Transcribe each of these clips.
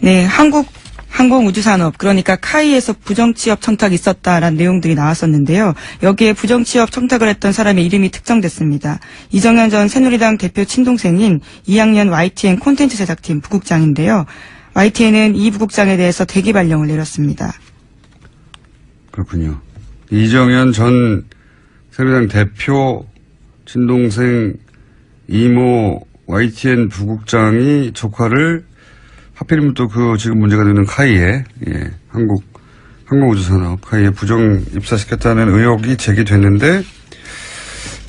네, 항공우주산업, 그러니까 카이에서 부정취업 청탁이 있었다라는 내용들이 나왔었는데요. 여기에 부정취업 청탁을 했던 사람의 이름이 특정됐습니다. 이정현 전 새누리당 대표 친동생인 2학년 YTN 콘텐츠 제작팀 부국장인데요. YTN은 이 부국장에 대해서 대기 발령을 내렸습니다. 그렇군요. 이정현 전 새누리당 대표 친동생 이모 YTN 부국장이 조카를 하필이면 또 그 지금 문제가 되는 카이에, 항공우주산업 카이에 부정 입사시켰다는 의혹이 제기됐는데,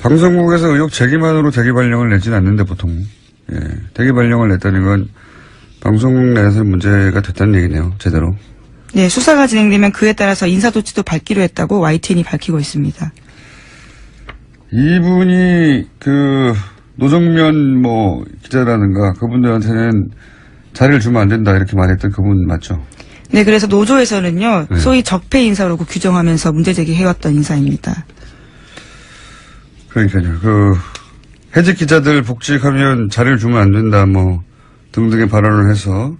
방송국에서 의혹 제기만으로 대기 발령을 내지는 않는데 보통, 대기 발령을 냈다는 건 방송국 내에서 문제가 됐다는 얘기네요, 제대로. 네, 수사가 진행되면 그에 따라서 인사조치도 밝기로 했다고 YTN이 밝히고 있습니다. 이분이 노정면 기자라든가 그분들한테는 자리를 주면 안 된다 이렇게 말했던 그분 맞죠? 네, 그래서 노조에서는요, 소위 적폐 인사로 규정하면서 문제 제기해왔던 인사입니다. 그러니까요. 해직 기자들 복직하면 자리를 주면 안 된다 등등의 발언을 해서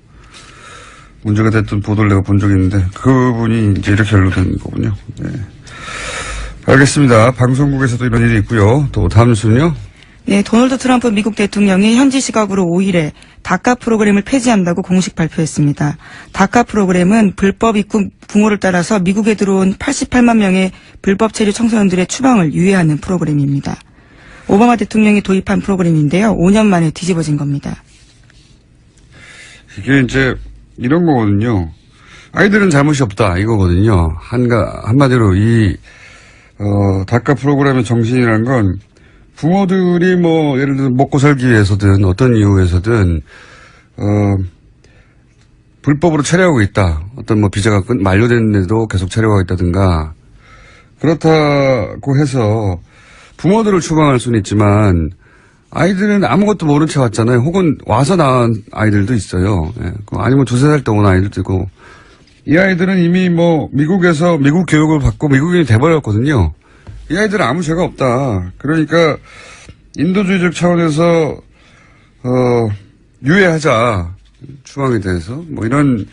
문제가 됐던 보도를 내가 본 적이 있는데 그분이 이제 이렇게 연루된 거군요. 네. 알겠습니다. 방송국에서도 이런 일이 있고요. 또 다음 뉴스는요? 네, 도널드 트럼프 미국 대통령이 현지 시각으로 5일에 다카 프로그램을 폐지한다고 공식 발표했습니다. 다카 프로그램은 불법 입국 부모를 따라서 미국에 들어온 88만 명의 불법 체류 청소년들의 추방을 유예하는 프로그램입니다. 오바마 대통령이 도입한 프로그램인데요. 5년 만에 뒤집어진 겁니다. 이게 이제 이런 거거든요. 아이들은 잘못이 없다 이거거든요. 한마디로 다카 프로그램의 정신이라는 건 부모들이 예를 들어 먹고 살기 위해서든 어떤 이유에서든 불법으로 체류하고 있다. 어떤 비자가 만료됐는데도 계속 체류하고 있다든가 그렇다고 해서 부모들을 추방할 수는 있지만 아이들은 아무것도 모른 채 왔잖아요. 혹은 와서 낳은 아이들도 있어요. 아니면 2-3살 때 온 아이들도 있고 이 아이들은 이미 미국에서 미국 교육을 받고 미국인이 돼버렸거든요. 이 아이들은 아무 죄가 없다. 그러니까 인도주의적 차원에서 유예하자. 추방에 대해서 이런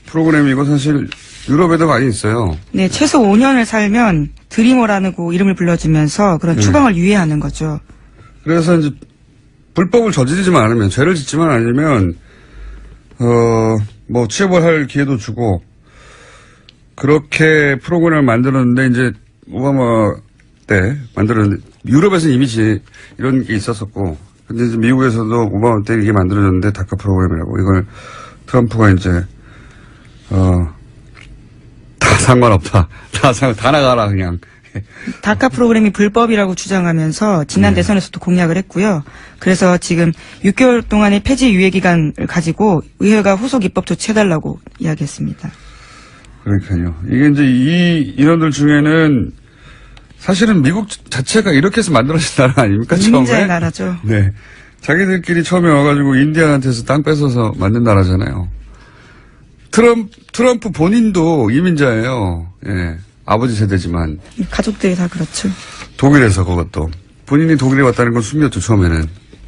프로그램이고 사실 유럽에도 많이 있어요. 네, 최소 5년을 살면 드리머라는 이름을 불러주면서 그런 추방을 유예하는 거죠. 그래서 이제 불법을 저지르지만 않으면 죄를 짓지만 않으면 취업을 할 기회도 주고 그렇게 프로그램을 만들었는데 이제 오바마 때 만들었는데 유럽에서는 이미 이런 게 있었었고 근데 이제 미국에서도 오바마 때 이게 만들어졌는데 다카 프로그램이라고 이걸 트럼프가 이제 다 상관없다. 다 나가라 그냥. 다카 프로그램이 불법이라고 주장하면서 지난 대선에서도 공약을 했고요. 그래서 지금 6개월 동안의 폐지 유예 기간을 가지고 의회가 후속 입법 조치해달라고 이야기했습니다. 그러니까요. 이게 이제 이 인원들 중에는 사실은 미국 자체가 이렇게 해서 만들어진 나라 아닙니까? 이민자의 나라죠. 네. 자기들끼리 처음에 와가지고 인디안한테서 땅 뺏어서 만든 나라잖아요. 트럼프 본인도 이민자예요. 예. 아버지 세대지만. 가족들이 다 그렇죠. 독일에서 그것도. 본인이 독일에 왔다는 건 숨겼죠, 처음에는.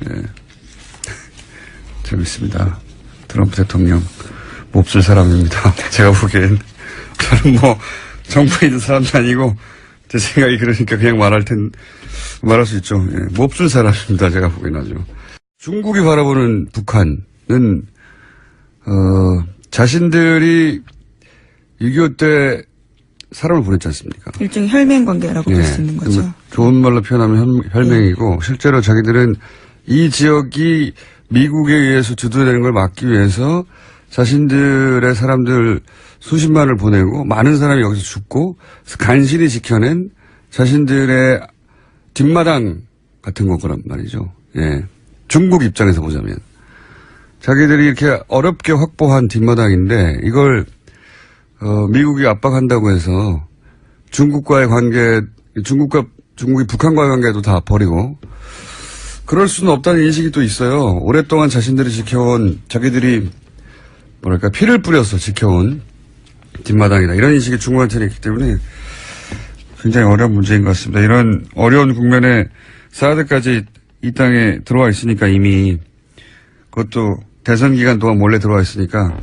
예. 재밌습니다. 트럼프 대통령. 몹쓸 사람입니다. 제가 보기엔. 저는 정부에 있는 사람도 아니고, 제 생각이 그러니까 그냥 말할 수 있죠. 예. 몹쓸 사람입니다. 제가 보기엔 아주. 중국이 바라보는 북한은, 자신들이 6.25 때 사람을 보냈지 않습니까? 일종의 혈맹 관계라고 볼 수 있는 거죠. 좋은 말로 표현하면 혈맹이고 실제로 자기들은 이 지역이 미국에 의해서 주도되는 걸 막기 위해서 자신들의 사람들 수십만을 보내고 많은 사람이 여기서 죽고 간신히 지켜낸 자신들의 뒷마당 같은 거란 말이죠. 예. 중국 입장에서 보자면. 자기들이 이렇게 어렵게 확보한 뒷마당인데 이걸 미국이 압박한다고 해서 중국과의 관계, 중국이 북한과의 관계도 다 버리고 그럴 수는 없다는 인식이 또 있어요. 오랫동안 자신들이 지켜온 자기들이 피를 뿌려서 지켜온 뒷마당이다. 이런 인식이 중국한테는 있기 때문에 굉장히 어려운 문제인 것 같습니다. 이런 어려운 국면에 사드까지 이 땅에 들어와 있으니까 이미 그것도 대선 기간 동안 몰래 들어와 있으니까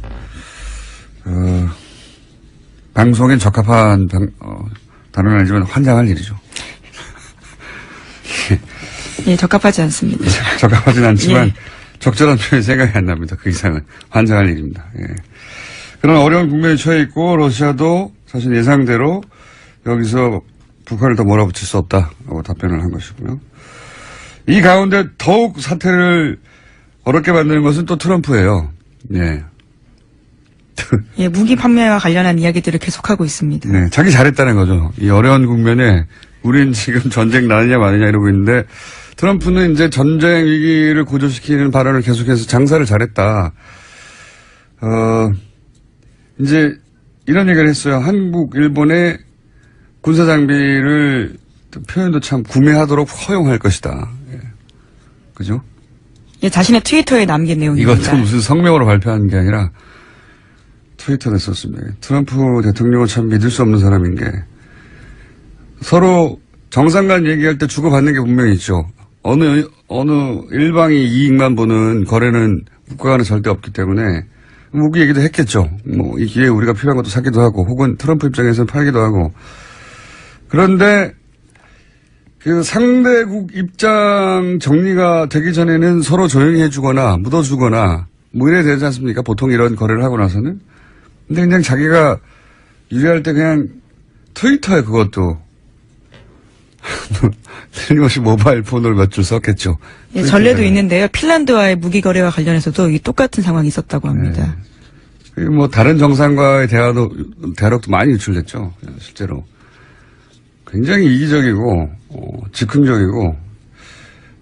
방송엔 적합한 단어는 아니지만 환장할 일이죠. 예, 적합하지 않습니다. 적합하진 않지만 예. 적절한 표현이 생각이 안 납니다. 그 이상은 환장할 일입니다. 예. 그런 어려운 국면에 처해 있고 러시아도 사실 예상대로 여기서 북한을 더 몰아붙일 수 없다라고 답변을 한 것이고요. 이 가운데 더욱 사태를 어렵게 만드는 것은 또 트럼프예요. 예. 예, 무기 판매와 관련한 이야기들을 계속하고 있습니다. 네, 자기 잘했다는 거죠. 이 어려운 국면에 우린 지금 전쟁 나느냐 마느냐 이러고 있는데 트럼프는 이제 전쟁 위기를 고조시키는 발언을 계속해서 장사를 잘했다. 이제 이런 얘기를 했어요. 한국, 일본의 군사 장비를 표현도 참 구매하도록 허용할 것이다. 예. 그죠? 예, 자신의 트위터에 남긴 내용입니다. 이것도 무슨 성명으로 발표한 게 아니라 트위터에 썼습니다. 트럼프 대통령은 참 믿을 수 없는 사람인 게 서로 정상 간 얘기할 때 주고받는 게 분명히 있죠. 어느 일방이 이익만 보는 거래는 국가 간에 절대 없기 때문에 무기 얘기도 했겠죠. 뭐 이 기회에 우리가 필요한 것도 사기도 하고 혹은 트럼프 입장에서는 팔기도 하고. 그런데 그 상대국 입장 정리가 되기 전에는 서로 조용히 해주거나 묻어주거나 뭐 이래야 되지 않습니까? 보통 이런 거래를 하고 나서는. 근데 그냥 자기가 유리할 때 그냥 트위터에 그것도 틀림없이 모바일 폰으로 몇 줄 썼겠죠. 예, 전례도 있는데요. 핀란드와의 무기 거래와 관련해서도 이 똑같은 상황이 있었다고 합니다. 네. 그리고 뭐 다른 정상과의 대화력도 많이 유출됐죠. 실제로. 굉장히 이기적이고 즉흥적이고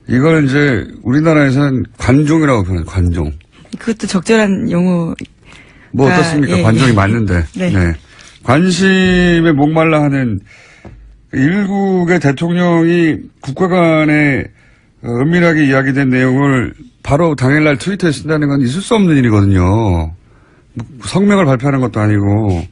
이걸 이제 우리나라에서는 관종이라고 표현해요. 관종. 그것도 적절한 용어. 뭐 어떻습니까? 예, 관종이 예. 맞는데. 네. 네. 관심에 목말라 하는 일국의 대통령이 국가 간에 은밀하게 이야기된 내용을 바로 당일날 트위터에 쓴다는 건 있을 수 없는 일이거든요. 성명을 발표하는 것도 아니고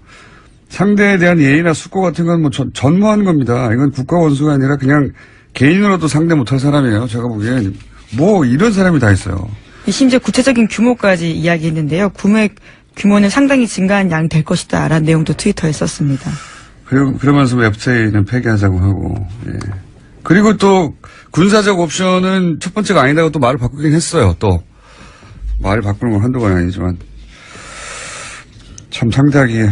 상대에 대한 예의나 수고 같은 건 뭐 전무한 겁니다. 이건 국가 원수가 아니라 그냥 개인으로도 상대 못할 사람이에요. 제가 보기엔 뭐 이런 사람이 다 있어요. 심지어 구체적인 규모까지 이야기했는데요. 구매 규모는 상당히 증가한 양이 될 것이다 라는 내용도 트위터에 썼습니다. 그러면서 FTA는 폐기하자고 하고, 예. 그리고 또 군사적 옵션은 첫 번째가 아니다고 또 말을 바꾸긴 했어요. 또 말을 바꾸는 건 한두 번이 아니지만 참 상대하기에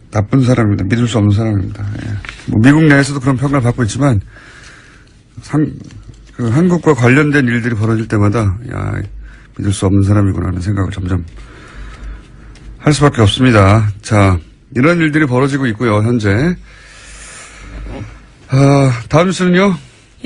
나쁜 사람입니다. 믿을 수 없는 사람입니다. 예. 뭐 미국 내에서도 그런 평가를 받고 있지만 한국과 관련된 일들이 벌어질 때마다 야 믿을 수 없는 사람이구나 하는 생각을 점점 할 수밖에 없습니다. 자. 이런 일들이 벌어지고 있고요, 현재. 다음 뉴스는요?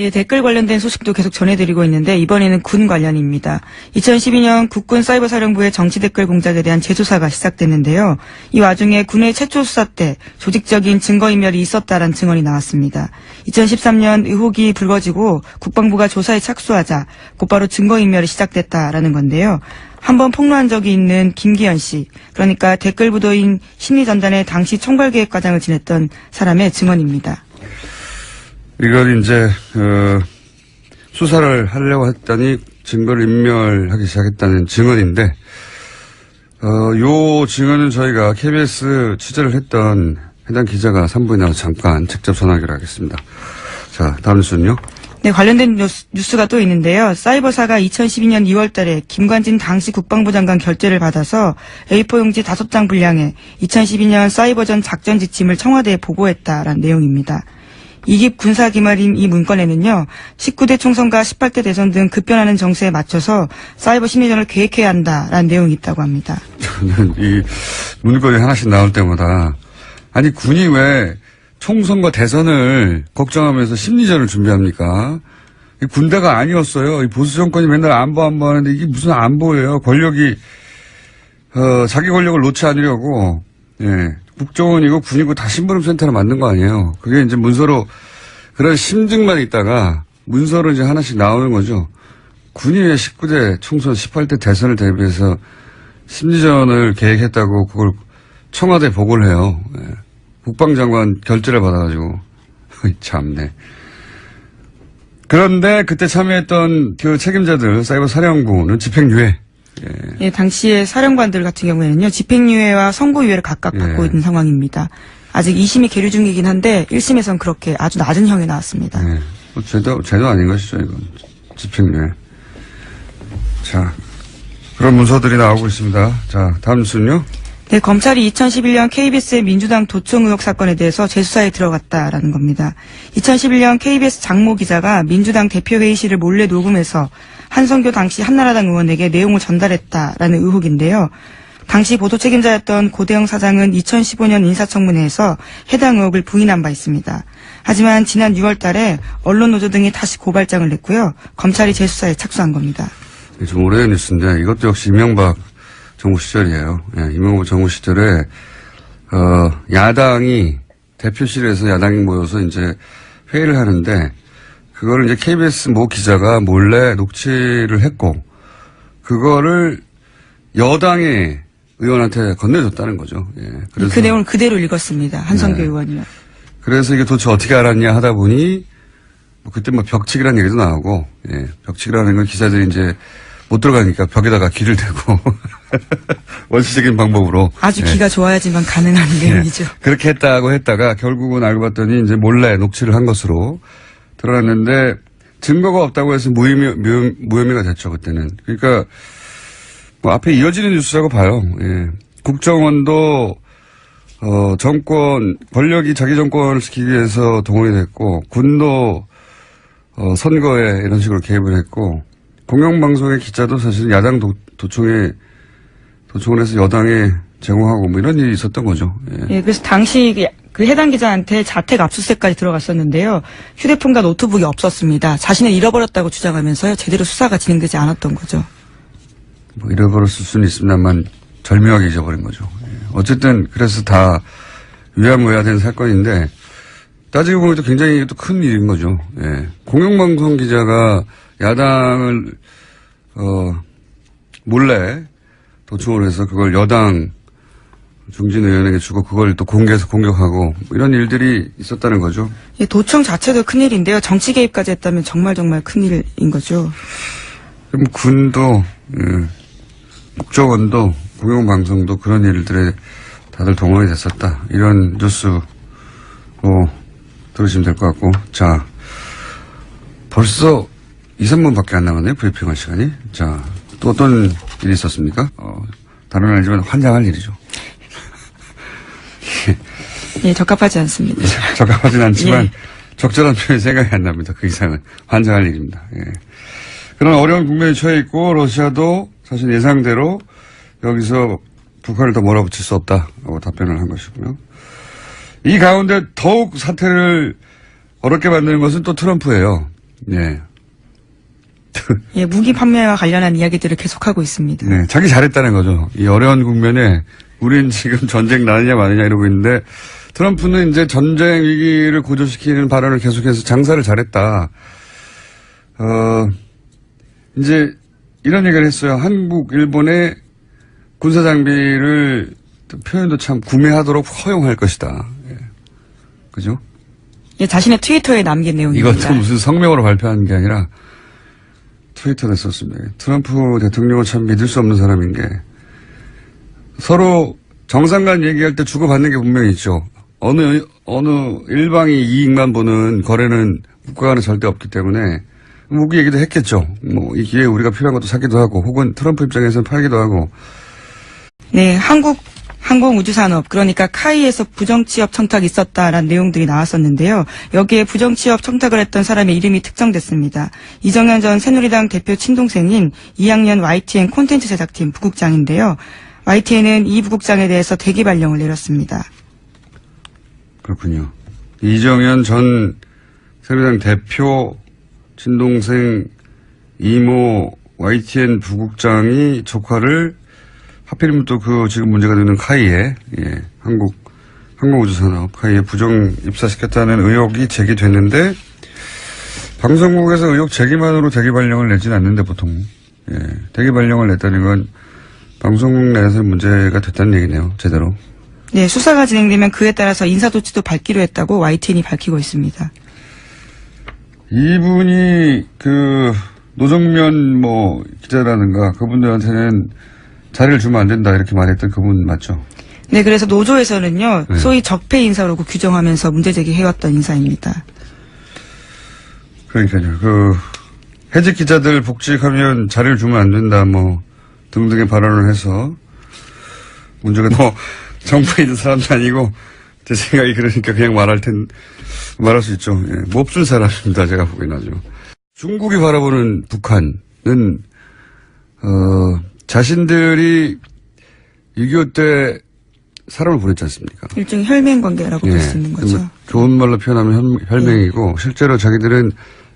예, 댓글 관련된 소식도 계속 전해드리고 있는데 이번에는 군 관련입니다. 2012년 국군 사이버사령부의 정치 댓글 공작에 대한 재조사가 시작됐는데요. 이 와중에 군의 최초 수사 때 조직적인 증거인멸이 있었다라는 증언이 나왔습니다. 2013년 의혹이 불거지고 국방부가 조사에 착수하자 곧바로 증거인멸이 시작됐다라는 건데요. 한번 폭로한 적이 있는 김기현 씨, 그러니까 댓글 부도인 심리전단의 당시 총괄기획과장을 지냈던 사람의 증언입니다. 이걸 이제 수사를 하려고 했더니 증거를 인멸하기 시작했다는 증언인데 요 증언은 저희가 KBS 취재를 했던 해당 기자가 3부에 나와서 잠깐 직접 전하기로 하겠습니다. 자, 다음 뉴스는요? 네, 관련된 뉴스가 또 있는데요. 사이버사가 2012년 2월 달에 김관진 당시 국방부 장관 결재를 받아서 A4 용지 5장 분량의 2012년 사이버전 작전 지침을 청와대에 보고했다라는 내용입니다. 이깁 군사 기말인 이 문건에는요. 19대 총선과 18대 대선 등 급변하는 정세에 맞춰서 사이버 심리전을 계획해야 한다라는 내용이 있다고 합니다. 저는 이 문건이 하나씩 나올 때마다 아니 군이 왜 총선과 대선을 걱정하면서 심리전을 준비합니까? 군대가 아니었어요. 이 보수 정권이 맨날 안보 하는데 이게 무슨 안보예요. 권력이 자기 권력을 놓지 않으려고 예. 국정원이고 군이고 다 심부름센터로 만든 거 아니에요. 그게 이제 문서로 그런 심증만 있다가 문서로 이제 하나씩 나오는 거죠. 군이 왜 19대 총선 18대 대선을 대비해서 심리전을 계획했다고 그걸 청와대에 보고를 해요. 예. 국방장관 결재를 받아가지고 참네. 그런데 그때 참여했던 그 책임자들 사이버 사령부는 집행유예 예. 예, 당시의 사령관들 같은 경우에는요, 집행유예와 선고유예를 각각 받고 예. 있는 상황입니다. 아직 2심이 계류 중이긴 한데 1심에선 그렇게 아주 낮은 형이 나왔습니다. 예. 뭐 죄도 아닌 것이죠, 이건. 집행유예. 자, 그런 문서들이 나오고 있습니다. 자, 다음 뉴스는요? 네, 검찰이 2011년 KBS의 민주당 도청 의혹 사건에 대해서 재수사에 들어갔다라는 겁니다. 2011년 KBS 장모 기자가 민주당 대표회의실을 몰래 녹음해서 한성교 당시 한나라당 의원에게 내용을 전달했다라는 의혹인데요. 당시 보도 책임자였던 고대영 사장은 2015년 인사청문회에서 해당 의혹을 부인한 바 있습니다. 하지만 지난 6월 달에 언론노조 등이 다시 고발장을 냈고요. 검찰이 재수사에 착수한 겁니다. 좀 오래된 뉴스인데 이것도 역시 이명박 정부 시절이에요. 예, 이명박 정부 시절에 야당이 대표실에서 야당이 모여서 이제 회의를 하는데 그거를 이제 KBS 모 기자가 몰래 녹취를 했고 그거를 여당의 의원한테 건네줬다는 거죠. 예, 그래서 그 내용을 그대로 읽었습니다. 한성교 네. 의원이요. 그래서 이게 도대체 어떻게 알았냐 하다 보니 그때 뭐 벽치기라는 얘기도 나오고 예, 벽치기라는 건 기자들이 이제 못 들어가니까 벽에다가 귀를 대고 원시적인 방법으로 아주 예. 기가 좋아야지만 가능한 내용이죠. 그렇게 했다고 했다가 결국은 알고 봤더니 이제 몰래 녹취를 한 것으로 드러났는데 증거가 없다고 해서 무혐의가 됐죠 그때는. 그러니까 뭐 앞에 이어지는 뉴스라고 봐요. 예. 국정원도 정권 권력이 자기 정권을 지키기 위해서 동원이 됐고 군도 선거에 이런 식으로 개입을 했고 공영방송의 기자도 사실 야당 도청을 해서 여당에 제공하고 뭐 이런 일이 있었던 거죠. 예. 예, 그래서 당시 그 해당 기자한테 자택 압수수색까지 들어갔었는데요. 휴대폰과 노트북이 없었습니다. 자신을 잃어버렸다고 주장하면서요. 제대로 수사가 진행되지 않았던 거죠. 뭐 잃어버렸을 수는 있습니다만 절묘하게 잊어버린 거죠. 예. 어쨌든 그래서 다 위야무야된 사건인데 따지고 보면 또 굉장히 또 큰 일인 거죠. 예. 공영방송 기자가 야당을 몰래 도청을 해서 그걸 여당 중진 의원에게 주고 그걸 또 공개해서 공격하고 이런 일들이 있었다는 거죠. 예, 도청 자체도 큰일인데요. 정치 개입까지 했다면 정말 큰일인 거죠. 그럼 군도 국정원도 공영방송도 그런 일들에 다들 동원이 됐었다. 이런 뉴스로 들으시면 될 것 같고. 자, 벌써 2, 3분밖에 안 남았네요. 브리핑할 시간이. 자, 또 어떤 일이 있었습니까? 다른 건 아니지만 환장할 일이죠. 예, 적합하지 않습니다. 적합하진 않지만 예. 적절한 표현이 생각이 안 납니다. 그 이상은 환장할 일입니다. 예. 그런 어려운 국면에 처해 있고 러시아도 사실 예상대로 여기서 북한을 더 몰아붙일 수 없다라고 답변을 한 것이고요. 이 가운데 더욱 사태를 어렵게 만드는 것은 또 트럼프예요. 예. 예, 무기 판매와 관련한 이야기들을 계속하고 있습니다. 네, 자기 잘했다는 거죠. 이 어려운 국면에 우린 지금 전쟁 나느냐 마느냐 이러고 있는데 트럼프는 이제 전쟁 위기를 고조시키는 발언을 계속해서 장사를 잘했다. 이제 이런 얘기를 했어요. 한국, 일본의 군사 장비를 표현도 참 구매하도록 허용할 것이다. 예. 그죠? 예, 자신의 트위터에 남긴 내용입니다. 이것도 무슨 성명으로 발표한 게 아니라 트위터에 썼습니다. 트럼프 대통령은 참 믿을 수 없는 사람인 게 서로 정상 간 얘기할 때 주고받는 게 분명히 있죠. 어느 일방이 이익만 보는 거래는 국가와는 절대 없기 때문에 무기 얘기도 했겠죠. 뭐 이 기회에 우리가 필요한 것도 사기도 하고 혹은 트럼프 입장에서는 팔기도 하고. 네, 한국 항공우주산업 그러니까 카이에서 부정취업 청탁이 있었다라는 내용들이 나왔었는데요. 여기에 부정취업 청탁을 했던 사람의 이름이 특정됐습니다. 이정현 전 새누리당 대표 친동생인 2학년 YTN 콘텐츠 제작팀 부국장인데요. YTN은 이 부국장에 대해서 대기 발령을 내렸습니다. 그렇군요. 이정현 전 새누리당 대표 친동생 이모 YTN 부국장이 조카를 하필이면 또 그 지금 문제가 되는 카이에 항공우주산업 카이에 부정 입사시켰다는 의혹이 제기됐는데 방송국에서 의혹 제기만으로 대기 발령을 내지는 않는데 보통 대기 발령을 냈다는 건 방송국 내에서 문제가 됐다는 얘기네요. 제대로. 네, 수사가 진행되면 그에 따라서 인사조치도 받기로 했다고 YTN이 밝히고 있습니다. 이분이 노정면 기자라든가 그분들한테는 자리를 주면 안 된다 이렇게 말했던 그분 맞죠? 네, 그래서 노조에서는요, 네. 소위 적폐 인사로 규정하면서 문제 제기해왔던 인사입니다. 그러니까요. 해직 기자들 복직하면 자리를 주면 안 된다 등등의 발언을 해서 문제가 정부에 있는 사람도 아니고 제 생각이 그러니까 그냥 말할 수 있죠. 예, 몹쓸 사람입니다. 제가 보기에는 아주. 중국이 바라보는 북한은 자신들이 6.25 때 사람을 보냈지 않습니까? 일종의 혈맹 관계라고 볼 수 있는 거죠. 좋은 말로 표현하면 혈맹이고 실제로 자기들은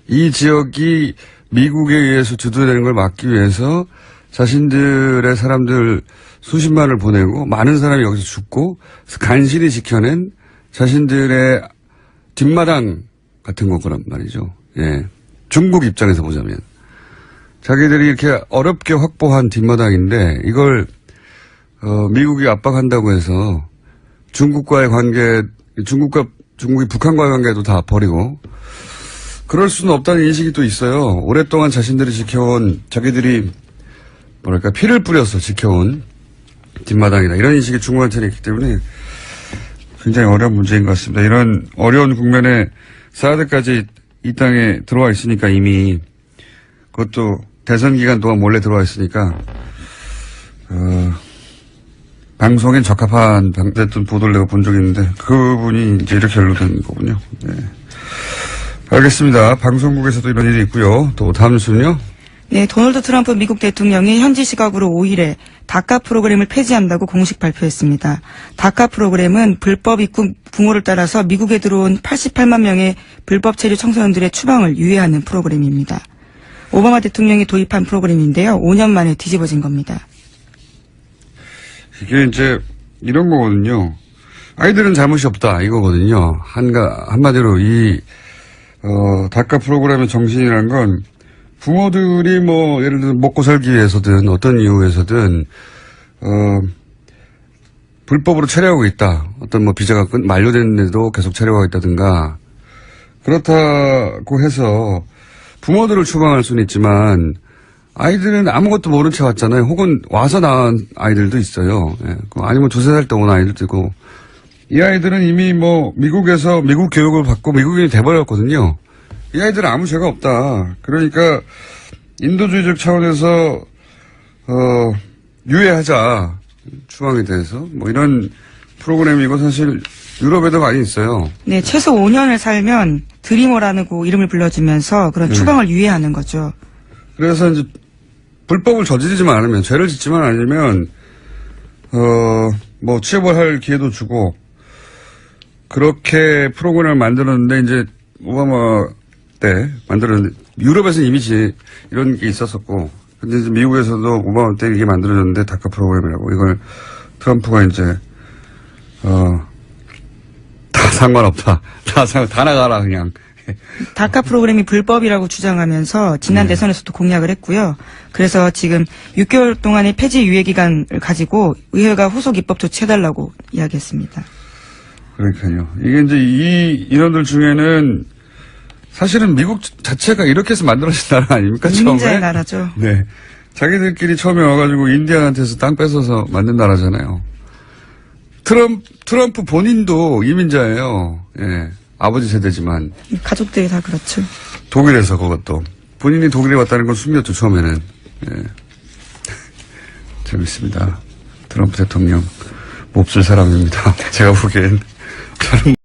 이 지역이 미국에 의해서 주도되는 걸 막기 위해서 자신들의 사람들 수십만을 보내고 많은 사람이 여기서 죽고 간신히 지켜낸 자신들의 뒷마당 같은 거란 말이죠. 예. 중국 입장에서 보자면. 자기들이 이렇게 어렵게 확보한 뒷마당인데 이걸 미국이 압박한다고 해서 중국과의 관계, 중국이 북한과의 관계도 다 버리고 그럴 수는 없다는 인식이 또 있어요. 오랫동안 자신들이 지켜온 자기들이 피를 뿌려서 지켜온 뒷마당이다. 이런 인식이 중국한테는 있기 때문에 굉장히 어려운 문제인 것 같습니다. 이런 어려운 국면에 사드까지 이 땅에 들어와 있으니까 이미 그것도 대선 기간 동안 몰래 들어와 있으니까 방송엔 적합한 방대했던 보도를 내가 본 적이 있는데 그분이 이제 이렇게 연루된 거군요. 네. 알겠습니다. 방송국에서도 이런 일이 있고요. 또 다음 뉴스는요. 네, 도널드 트럼프 미국 대통령이 현지 시각으로 5일에 다카 프로그램을 폐지한다고 공식 발표했습니다. 다카 프로그램은 불법 입국 붕호를 따라서 미국에 들어온 88만 명의 불법 체류 청소년들의 추방을 유예하는 프로그램입니다. 오바마 대통령이 도입한 프로그램인데요. 5년 만에 뒤집어진 겁니다. 이게 이제 이런 거거든요. 아이들은 잘못이 없다 이거거든요. 한마디로 이 다카 프로그램의 정신이라는 건 부모들이 예를 들어 먹고 살기 위해서든 어떤 이유에서든 불법으로 체류하고 있다. 어떤 비자가 만료됐는데도 계속 체류하고 있다든가 그렇다고 해서 부모들을 추방할 수는 있지만 아이들은 아무것도 모른 채 왔잖아요. 혹은 와서 낳은 아이들도 있어요. 예. 아니면 2-3살 때 온 아이들도 있고 이 아이들은 이미 미국에서 미국 교육을 받고 미국인이 돼버렸거든요. 이 아이들은 아무 죄가 없다. 그러니까 인도주의적 차원에서 유예하자. 추방에 대해서 이런 프로그램이고 사실 유럽에도 많이 있어요. 네, 최소 5년을 살면 드리머라는 이름을 불러주면서 그런 추방을 유예하는 거죠. 그래서 이제 불법을 저지르지만 않으면 죄를 짓지만 않으면 취업을 할 기회도 주고 그렇게 프로그램을 만들었는데 이제 오바마 때 만들었는데 유럽에서는 이미 이런 게 있었었고 근데 이제 미국에서도 오바마 때 이게 만들어졌는데 다카 프로그램이라고 이걸 트럼프가 이제 다 상관없다. 다 나가라 그냥. 다카 프로그램이 불법이라고 주장하면서 지난 대선에서도 공약을 했고요. 그래서 지금 6개월 동안의 폐지 유예 기간을 가지고 의회가 후속 입법 조치해달라고 이야기했습니다. 그러니까요. 이게 이제 이 인원들 중에는 사실은 미국 자체가 이렇게 해서 만들어진 나라 아닙니까? 이민자의 처음에? 나라죠. 네. 자기들끼리 처음에 와가지고 인디안한테서 땅 뺏어서 만든 나라잖아요. 트럼프 본인도 이민자예요. 예. 아버지 세대지만. 가족들이 다 그렇죠. 독일에서 그것도. 본인이 독일에 왔다는 건 숨겼죠, 처음에는. 예. 재밌습니다. 트럼프 대통령 몹쓸 사람입니다. 제가 보기엔.